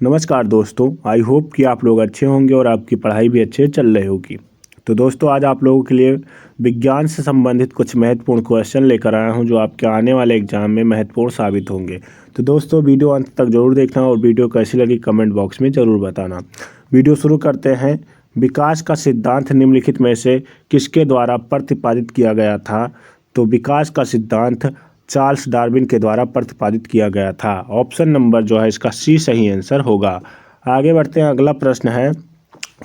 नमस्कार दोस्तों, I hope कि आप लोग अच्छे होंगे और आपकी पढ़ाई भी अच्छे चल रही होगी। तो दोस्तों, आज आप लोगों के लिए विज्ञान से संबंधित कुछ महत्वपूर्ण क्वेश्चन लेकर आया हूं जो आपके आने वाले एग्जाम में महत्वपूर्ण साबित होंगे। तो दोस्तों, वीडियो अंत तक जरूर देखना और वीडियो कैसी लगी कमेंट बॉक्स में ज़रूर बताना। वीडियो शुरू करते हैं। विकास का सिद्धांत निम्नलिखित में से किसके द्वारा प्रतिपादित किया गया था? तो विकास का सिद्धांत चार्ल्स डार्विन के द्वारा प्रतिपादित किया गया था। ऑप्शन नंबर जो है इसका सी सही आंसर होगा। आगे बढ़ते हैं। अगला प्रश्न है,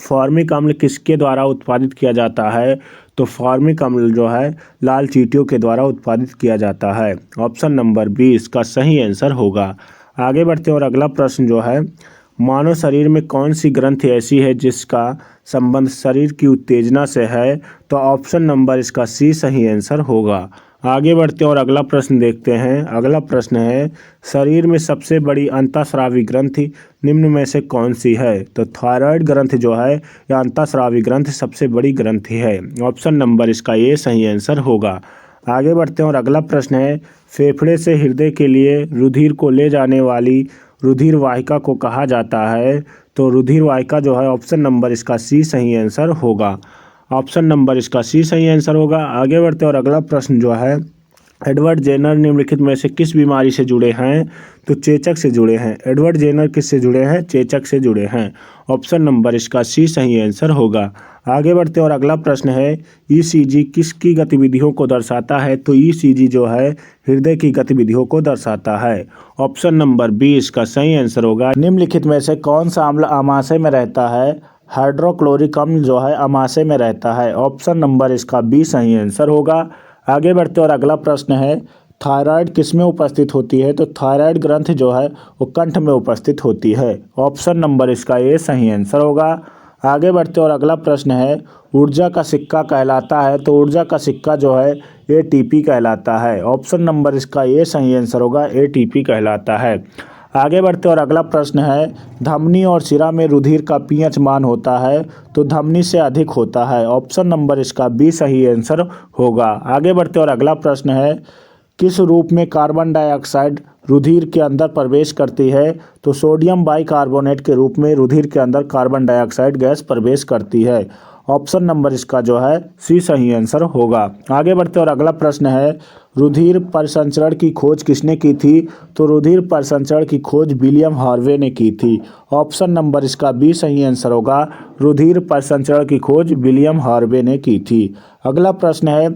फॉर्मिक अम्ल किसके द्वारा उत्पादित किया जाता है? तो फॉर्मिक अम्ल जो है लाल चींटियों के द्वारा उत्पादित किया जाता है। ऑप्शन नंबर बी इसका सही आंसर होगा। आगे बढ़ते हैं और अगला प्रश्न जो है, मानव शरीर में कौन सी ग्रंथि ऐसी है जिसका संबंध शरीर की उत्तेजना से है? तो ऑप्शन नंबर इसका सी सही आंसर होगा। आगे बढ़ते हैं और अगला प्रश्न देखते हैं। अगला प्रश्न है, शरीर में सबसे बड़ी अंतःस्रावी ग्रंथि निम्न में से कौन सी है? तो थायराइड ग्रंथि जो है या अंतःस्रावी ग्रंथि सबसे बड़ी ग्रंथि है। ऑप्शन नंबर इसका ए सही आंसर होगा। आगे बढ़ते हैं और अगला प्रश्न है, फेफड़े से हृदय के लिए रुधिर को ले जाने वाली रुधिर वाहिका को कहा जाता है? तो रुधिर वाहिका जो है ऑप्शन नंबर इसका सी सही आंसर होगा। ऑप्शन नंबर इसका सी सही आंसर होगा। आगे बढ़ते हैं और अगला प्रश्न जो है, एडवर्ड जेनर निम्नलिखित में से किस बीमारी से जुड़े हैं? तो चेचक से जुड़े हैं। एडवर्ड जेनर किस से जुड़े हैं? चेचक से जुड़े हैं। ऑप्शन नंबर इसका सी सही आंसर होगा। आगे बढ़ते हैं और अगला प्रश्न है, ईसीजी किसकी गतिविधियों को दर्शाता है? तो ईसीजी जो है हृदय की गतिविधियों को दर्शाता है। ऑप्शन नंबर बी इसका सही आंसर होगा। निम्नलिखित में से कौन सा अम्ल अमाशय में रहता है? हाइड्रोक्लोरिक अम्ल जो है अमाशय में रहता है। ऑप्शन नंबर इसका बी सही आंसर होगा। आगे बढ़ते और अगला प्रश्न है, थायराइड किस में उपस्थित होती है? तो थायराइड ग्रंथि जो है वो कंठ में उपस्थित होती है। ऑप्शन नंबर इसका ए सही आंसर होगा। आगे बढ़ते और अगला प्रश्न है, ऊर्जा का सिक्का कहलाता है? तो ऊर्जा का सिक्का जो है एटीपी कहलाता है। ऑप्शन नंबर इसका ए सही आंसर होगा, एटीपी कहलाता है। आगे बढ़ते और अगला प्रश्न है, धमनी और शिरा में रुधिर का पीएच मान होता है? तो धमनी से अधिक होता है। ऑप्शन नंबर इसका बी सही आंसर होगा। आगे बढ़ते और अगला प्रश्न है, किस रूप में कार्बन डाइऑक्साइड रुधिर के अंदर प्रवेश करती है? तो सोडियम बाइकार्बोनेट के रूप में रुधिर के अंदर कार्बन डाइऑक्साइड गैस प्रवेश करती है। ऑप्शन नंबर इसका जो है सी सही आंसर होगा। आगे बढ़ते और अगला प्रश्न है, रुधिर परिसंचरण की खोज किसने की थी? तो रुधिर परिसंचरण की खोज विलियम हार्वे ने की थी। ऑप्शन नंबर इसका बी सही आंसर होगा। रुधिर परिसंचरण की खोज विलियम हार्वे ने की थी। अगला प्रश्न है,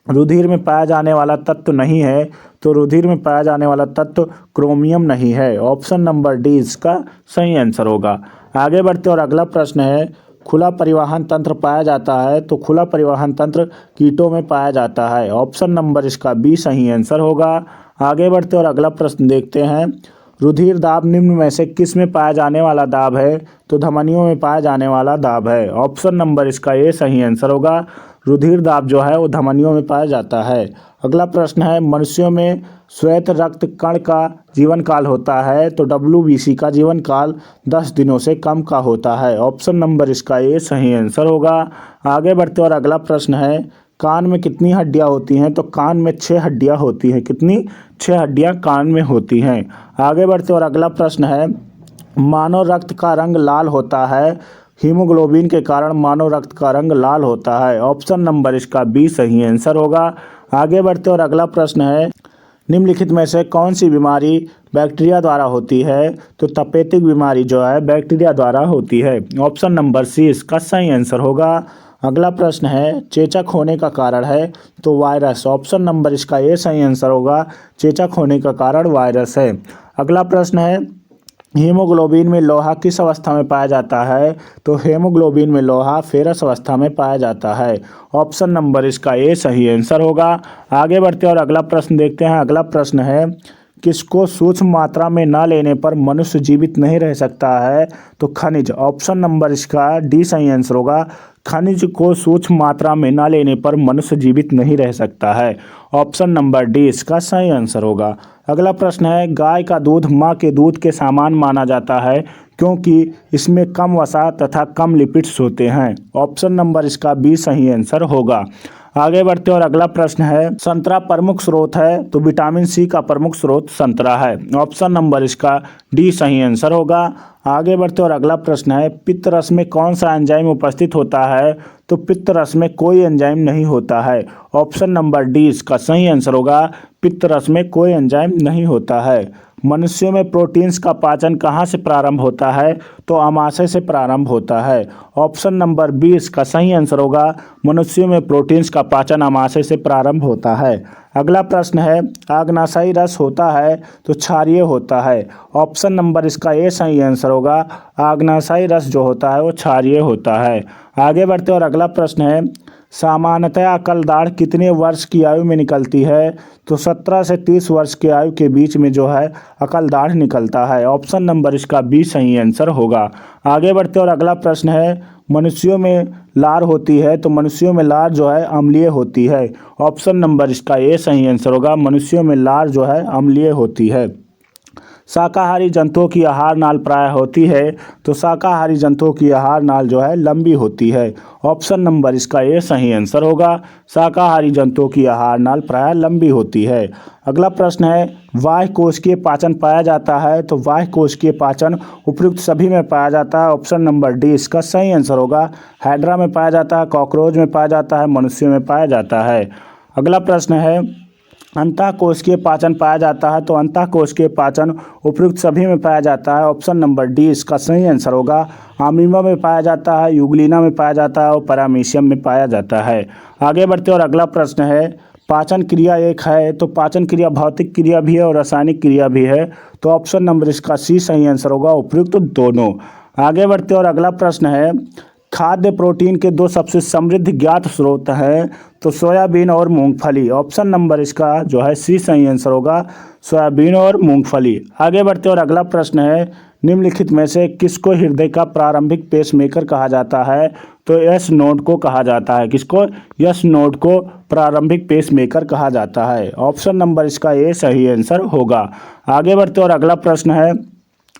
रुधिर में पाया जाने वाला तत्व नहीं है? तो रुधिर में पाया जाने वाला तत्व क्रोमियम नहीं है। ऑप्शन नंबर डी इसका सही आंसर होगा। आगे बढ़ते और अगला प्रश्न है, खुला परिवहन तंत्र पाया जाता है? तो खुला परिवहन तंत्र कीटों में पाया जाता है। ऑप्शन नंबर इसका बी सही आंसर होगा। आगे बढ़ते और अगला प्रश्न देखते हैं, रुधिर दाब निम्न में से किस में पाया जाने वाला दाब है? तो धमनियों में पाया जाने वाला दाब है। ऑप्शन नंबर इसका ए सही आंसर होगा। रुधिर दाब जो है वो धमनियों में पाया जाता है। अगला प्रश्न है, मनुष्यों में श्वेत रक्त कण का जीवन काल होता है? तो WBC का जीवन काल 10 दिनों से कम का होता है। ऑप्शन नंबर इसका ए सही आंसर होगा। आगे बढ़ते और अगला प्रश्न है, कान में कितनी हड्डियां होती हैं? तो कान में 6 हड्डियां होती हैं। कितनी? 6 हड्डियां कान में होती हैं। आगे बढ़ते और अगला प्रश्न है, मानव रक्त का रंग लाल होता है? हीमोग्लोबिन के कारण मानव रक्त का रंग लाल होता है। ऑप्शन नंबर इसका बी सही आंसर होगा। आगे बढ़ते और अगला प्रश्न है, निम्नलिखित में से कौन सी बीमारी बैक्टीरिया द्वारा होती है? तो तपेदिक बीमारी जो है बैक्टीरिया द्वारा होती है। ऑप्शन नंबर सी इसका सही आंसर होगा। अगला प्रश्न है, चेचक होने का कारण है? तो वायरस। ऑप्शन नंबर इसका ए सही आंसर होगा। चेचक होने का कारण वायरस है। अगला प्रश्न है, हीमोग्लोबिन में लोहा किस अवस्था में पाया जाता है? तो हीमोग्लोबिन में लोहा फेरस अवस्था में पाया जाता है। ऑप्शन नंबर इसका ए सही आंसर होगा। आगे बढ़ते और अगला प्रश्न देखते हैं। अगला प्रश्न है, किसको सूक्ष्म मात्रा में ना लेने पर मनुष्य जीवित नहीं रह सकता है? तो खनिज। ऑप्शन नंबर इसका डी सही आंसर होगा। खनिज को सूक्ष्म मात्रा में ना लेने पर मनुष्य जीवित नहीं रह सकता है। ऑप्शन नंबर डी इसका सही आंसर होगा। अगला प्रश्न है, गाय का दूध माँ के दूध के समान माना जाता है क्योंकि इसमें कम वसा तथा कम लिपिड्स होते हैं। ऑप्शन नंबर इसका बी सही आंसर होगा। आगे बढ़ते और अगला प्रश्न है, संतरा प्रमुख स्रोत है तो विटामिन सी का प्रमुख स्रोत संतरा है। ऑप्शन नंबर इसका डी सही आंसर होगा। आगे बढ़ते और अगला प्रश्न है, पित्त रस में कौन सा एंजाइम उपस्थित होता है तो पित्त रस में कोई एंजाइम नहीं होता है। ऑप्शन नंबर डी इसका सही आंसर होगा। पित्त रस में कोई एंजाइम नहीं होता है। मनुष्यों में प्रोटीन्स का पाचन कहाँ से प्रारंभ होता है तो आमाशय से प्रारंभ होता है। ऑप्शन नंबर 20 का सही आंसर होगा। मनुष्यों में प्रोटीन्स का पाचन आमाशय से प्रारंभ होता है। अगला प्रश्न है, अग्नाशयी रस होता है तो क्षारीय होता है। ऑप्शन नंबर इसका ए सही आंसर होगा। अग्नाशयी रस जो होता है वो क्षारीय होता है। आगे बढ़ते और अगला प्रश्न है, सामान्यतः अकल दाढ़ कितने वर्ष की आयु में निकलती है तो 17 से 30 वर्ष की आयु के बीच में जो है अकल दाढ़ निकलता है। ऑप्शन नंबर इसका बी सही आंसर होगा। आगे बढ़ते और अगला प्रश्न है, मनुष्यों में लार होती है तो मनुष्यों में लार जो है अम्लीय होती है। ऑप्शन नंबर इसका ए सही आंसर होगा। मनुष्यों में लार जो है अम्लीय होती है। शाकाहारी जंतुओं की आहार नाल प्राय होती है तो शाकाहारी जंतुओं की आहार नाल जो है लंबी होती है। ऑप्शन नंबर इसका ए सही आंसर होगा। शाकाहारी जंतुओं की आहार नाल प्राय लंबी होती है। अगला प्रश्न है, बाह्य कोशिकीय पाचन पाया जाता है तो बाह्य कोशिकीय पाचन उपयुक्त सभी में पाया जाता है। ऑप्शन नंबर डी इसका सही आंसर होगा। हाइड्रा में पाया जाता है, कॉकरोच में पाया जाता है, मनुष्यों में पाया जाता है। अगला प्रश्न है, अंतःकोशिकीय पाचन पाया जाता है तो अंतःकोशिकीय पाचन उपयुक्त सभी में पाया जाता है। ऑप्शन नंबर डी इसका सही आंसर होगा। अमीबा में पाया जाता है, यूग्लिना में पाया जाता है और पैरामीशियम में पाया जाता है। आगे बढ़ते और अगला प्रश्न है, पाचन क्रिया एक है तो पाचन क्रिया भौतिक क्रिया भी है और रासायनिक क्रिया भी है तो ऑप्शन नंबर इसका सी सही आंसर होगा, उपयुक्त दोनों। आगे बढ़ते और अगला प्रश्न है, खाद्य प्रोटीन के दो सबसे समृद्ध ज्ञात स्रोत हैं तो सोयाबीन और मूंगफली। ऑप्शन नंबर इसका जो है सी सही आंसर होगा, सोयाबीन और मूंगफली। आगे बढ़ते और अगला प्रश्न है, निम्नलिखित में से किसको हृदय का प्रारंभिक पेसमेकर कहा जाता है तो एस नोड को कहा जाता है। किसको? एस नोड को प्रारंभिक पेसमेकर कहा जाता है। ऑप्शन नंबर इसका ए सही आंसर होगा। आगे बढ़ते और अगला प्रश्न है,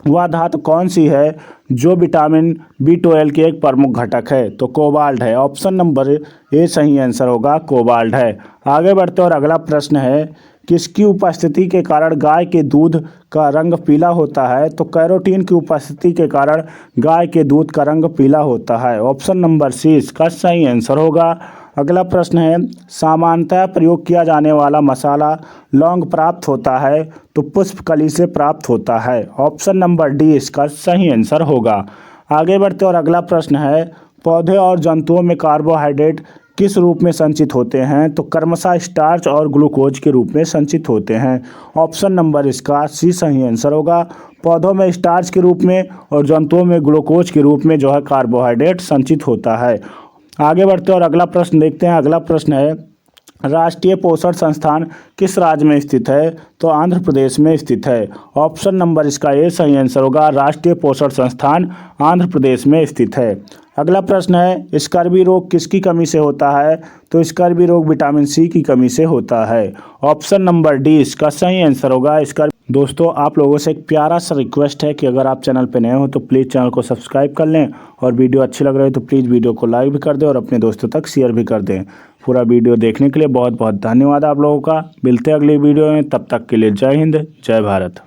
वह धातु कौन सी है जो विटामिन B12 की एक प्रमुख घटक है तो कोबाल्ट है। ऑप्शन नंबर ए सही आंसर होगा, कोबाल्ट है। आगे बढ़ते और अगला प्रश्न है, किसकी उपस्थिति के कारण गाय के दूध का रंग पीला होता है तो कैरोटीन की उपस्थिति के कारण गाय के दूध का रंग पीला होता है। ऑप्शन नंबर सी इसका सही आंसर होगा। अगला प्रश्न है, सामान्यतः प्रयोग किया जाने वाला मसाला लौंग प्राप्त होता है तो पुष्पकली से प्राप्त होता है। ऑप्शन नंबर डी इसका सही आंसर होगा। आगे बढ़ते और अगला प्रश्न है, पौधे और जंतुओं में कार्बोहाइड्रेट किस रूप में संचित होते हैं तो क्रमशः स्टार्च और ग्लूकोज के रूप में संचित होते हैं। ऑप्शन नंबर इसका सी सही आंसर होगा। पौधों में स्टार्च के रूप में और जंतुओं में ग्लूकोज के रूप में जो है कार्बोहाइड्रेट संचित होता है। आगे बढ़ते और अगला प्रश्न देखते हैं। अगला प्रश्न है, राष्ट्रीय पोषण संस्थान किस राज्य में स्थित है तो आंध्र प्रदेश में स्थित है। ऑप्शन नंबर इसका ए सही आंसर होगा। राष्ट्रीय पोषण संस्थान आंध्र प्रदेश में स्थित है। अगला प्रश्न है, स्कर्वी रोग किसकी कमी से होता है तो स्कर्वी रोग विटामिन सी की कमी से होता है। ऑप्शन नंबर डी इसका सही आंसर होगा। दोस्तों, आप लोगों से एक प्यारा सा रिक्वेस्ट है कि अगर आप चैनल पर नए हो तो प्लीज़ चैनल को सब्सक्राइब कर लें और वीडियो अच्छी लग रही है तो प्लीज़ वीडियो को लाइक भी कर दें और अपने दोस्तों तक शेयर भी कर दें। पूरा वीडियो देखने के लिए बहुत बहुत धन्यवाद आप लोगों का। मिलते हैं अगली वीडियो में, तब तक के लिए जय हिंद, जय भारत।